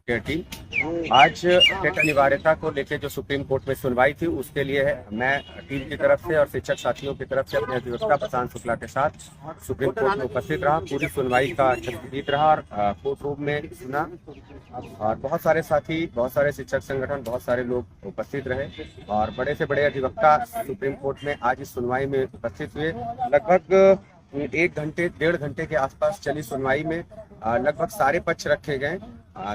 Care team. आज TET अनिवार्यता को लेकर जो सुप्रीम कोर्ट में सुनवाई थी उसके लिए मैं टीम की तरफ से और शिक्षक साथियों की तरफ से अपने अधिवक्ता प्रशांत शुक्ला के साथ सुप्रीम कोर्ट में उपस्थित रहा। पूरी सुनवाई का जीत रहा और कोर्ट रूम में सुना और बहुत सारे साथी, बहुत सारे शिक्षक संगठन, बहुत सारे लोग उपस्थित रहे और बड़े से बड़े अधिवक्ता सुप्रीम कोर्ट में आज इस सुनवाई में उपस्थित हुए। लगभग 1-1.5 घंटे के आसपास चली सुनवाई में लगभग सारे पक्ष रखे गए।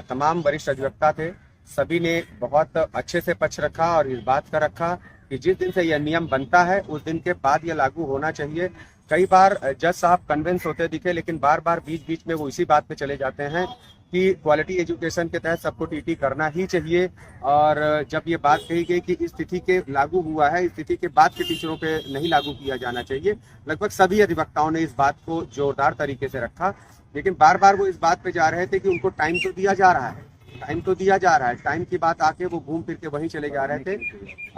तमाम वरिष्ठ अधिवक्ता थे, सभी ने बहुत अच्छे से पक्ष रखा और इस बात का रखा कि जिस दिन से यह नियम बनता है उस दिन के बाद यह लागू होना चाहिए। कई बार जज साहब कन्विंस होते दिखे, लेकिन बार बार बीच बीच में वो इसी बात पे चले जाते हैं कि क्वालिटी एजुकेशन के तहत सबको टीटी करना ही चाहिए। और जब ये बात कही गई कि इस तिथि के लागू हुआ है, इस तिथि के बाद के टीचरों पे नहीं लागू किया जाना चाहिए, लगभग सभी अधिवक्ताओं ने इस बात को जोरदार तरीके से रखा। लेकिन बार बार वो इस बात पे जा रहे थे कि उनको टाइम तो दिया जा रहा है, टाइम तो दिया जा रहा है। टाइम की बात आके वो घूम फिर के वहीं चले जा रहे थे।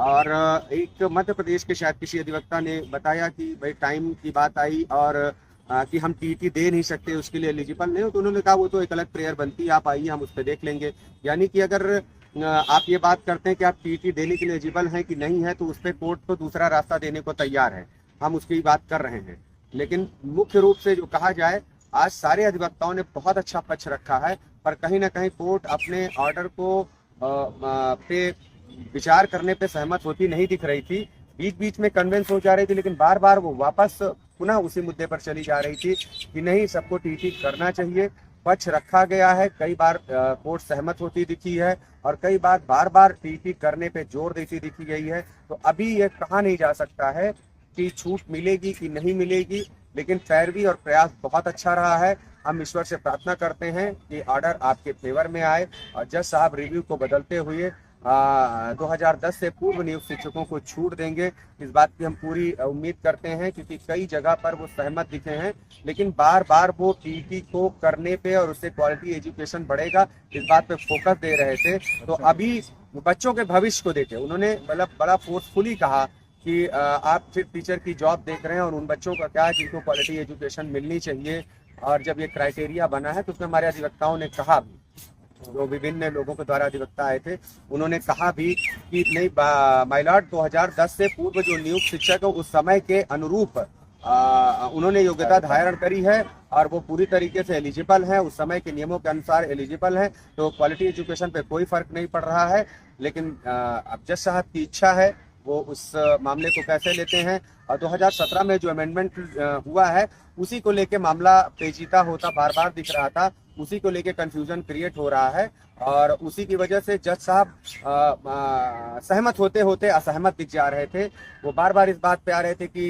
और एक मध्य प्रदेश के शायद किसी अधिवक्ता ने बताया कि भाई टाइम की बात आई और कि हम टीटी दे नहीं सकते, उसके लिए एलिजिबल नहीं हो, तो उन्होंने कहा वो तो एक अलग प्रेयर बनती है, आप आइए हम उस पर देख लेंगे। यानी कि अगर आप ये बात करते हैं कि आप टीटी देने के लिए एलिजिबल हैं कि नहीं है, तो उस पर कोर्ट तो दूसरा रास्ता देने को तैयार है, हम उसकी बात कर रहे हैं। लेकिन मुख्य रूप से जो कहा जाए, आज सारे अधिवक्ताओं ने बहुत अच्छा पक्ष रखा है, पर कहीं ना कहीं कोर्ट अपने ऑर्डर को पे विचार करने पे सहमत होती नहीं दिख रही थी। बीच बीच में कन्विंस हो जा रही थी, लेकिन बार बार वो वापस पुनः उसी मुद्दे पर चली जा रही थी कि नहीं, सबको टीटी करना चाहिए। पक्ष रखा गया है, कई बार कोर्ट सहमत होती दिखी है और कई बार बार बार टीटी करने पे जोर देती दिखी गई है। तो अभी ये कहा नहीं जा सकता है कि छूट मिलेगी कि नहीं मिलेगी, लेकिन पैरवी और प्रयास बहुत अच्छा रहा है। हम ईश्वर से प्रार्थना करते हैं कि ऑर्डर आपके फेवर में आए और जज साहब रिव्यू को बदलते हुए 2010 से पूर्व नियुक्त शिक्षकों को छूट देंगे। इस बात की हम पूरी उम्मीद करते हैं, क्योंकि कई जगह पर वो सहमत दिखे हैं, लेकिन बार बार वो टीटी को करने पे और उससे क्वालिटी एजुकेशन बढ़ेगा इस बात पे फोकस दे रहे थे। तो अभी बच्चों के भविष्य को देखे उन्होंने मतलब बड़ा फोर्सफुली कहा कि आप सिर्फ टीचर की जॉब देख रहे हैं और उन बच्चों का क्या है जिनको क्वालिटी एजुकेशन मिलनी चाहिए। और जब ये क्राइटेरिया बना है तो उसमें हमारे अधिवक्ताओं ने कहा भी, जो विभिन्न लोगों के द्वारा अधिवक्ता आए थे, उन्होंने कहा भी कि नहीं, माय लॉर्ड 2010 से पूर्व जो नियुक्त शिक्षक है उस समय के अनुरूप उन्होंने योग्यता धारण करी है और वो पूरी तरीके से एलिजिबल है, उस समय के नियमों के अनुसार एलिजिबल है। तो क्वालिटी एजुकेशन पे कोई फर्क नहीं पड़ रहा है। लेकिन अब जज साहब की इच्छा है वो उस मामले को कैसे लेते हैं। और 2017 में जो अमेंडमेंट हुआ है उसी को लेके मामला पेचीदा होता बार बार दिख रहा था, उसी को लेके कंफ्यूजन क्रिएट हो रहा है और उसी की वजह से जज साहब सहमत होते होते असहमत दिख जा रहे थे। वो बार बार इस बात पे आ रहे थे कि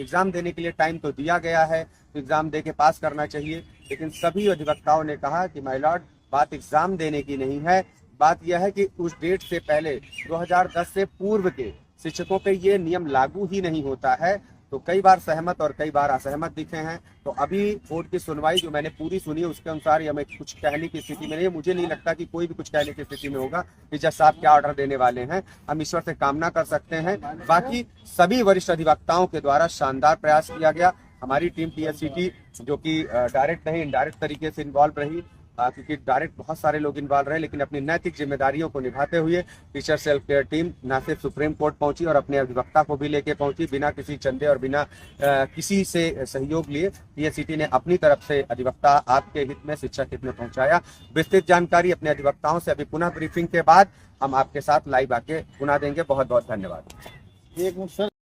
एग्जाम देने के लिए टाइम तो दिया गया है, तो एग्जाम दे के पास करना चाहिए। लेकिन सभी अधिवक्ताओं ने कहा कि माय लॉर्ड, बात एग्जाम देने की नहीं है, बात यह है कि उस डेट से पहले 2010 से पूर्व के शिक्षकों पे ये नियम लागू ही नहीं होता है। तो कई बार सहमत और कई बार असहमत दिखे हैं। तो अभी कोर्ट की सुनवाई जो मैंने पूरी सुनी उसके अनुसार हमें कुछ कहने की स्थिति में नहीं है। मुझे नहीं लगता कि कोई भी कुछ कहने की स्थिति में होगा कि जज साहब क्या ऑर्डर देने वाले हैं। हम ईश्वर से कामना कर सकते हैं। बाकी सभी वरिष्ठ अधिवक्ताओं के द्वारा शानदार प्रयास किया गया। हमारी टीम PSCT जो कि डायरेक्ट नहीं इनडायरेक्ट तरीके से इन्वॉल्व रही, क्योंकि डायरेक्ट बहुत सारे लोग इन्वॉल्व रहे, लेकिन अपनी नैतिक जिम्मेदारियों को निभाते हुए टीचर सेल्फ केयर टीम न सिर्फ सुप्रीम कोर्ट पहुंची और अपने अधिवक्ता को भी लेके पहुंची, बिना किसी चंदे और बिना किसी से सहयोग लिए PSCT ने अपनी तरफ से अधिवक्ता आपके हित में, शिक्षक हित में पहुंचाया। विस्तृत जानकारी अपने अधिवक्ताओं से अभी पुनः ब्रीफिंग के बाद हम आपके साथ लाइव आके पुनः देंगे। बहुत बहुत धन्यवाद।